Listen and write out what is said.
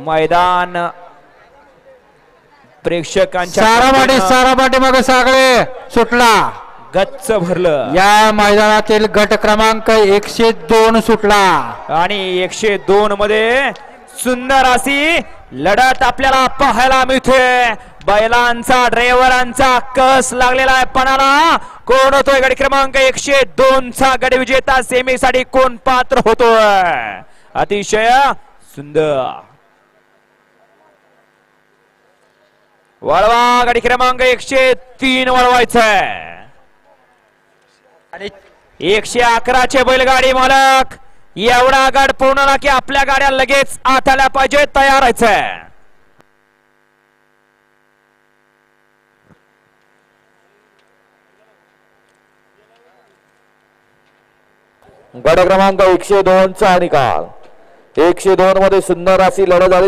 मैदान प्रेक्षकांच्या सारापाटी मग सगळे सुटला, गच्च भरलं। या मैदानातील गट क्रमांक 102 सुटला आणि 102 मध्ये सुंदर अशी लढत आपल्याला पाहायला मिळते। बैलांचा ड्रायव्हरांचा कस लागलेला आहे पणाला। कोण होतोय गट क्रमांक 102 चा गड विजेता, सेमीसाठी कोण पात्र होतोय? अतिशय सुंदर वळवा, गडी क्रमांक 103 वळवायचंय। आणि 111 चे बैलगाडी मालक एवढा गड पूर्ण की आपल्या गाड्या लगेच आत आल्या पाहिजे, तयार व्हायचंय। गट क्रमांक 102 चा निकाल 102 मध्ये सुंदर अशी लढत झाली।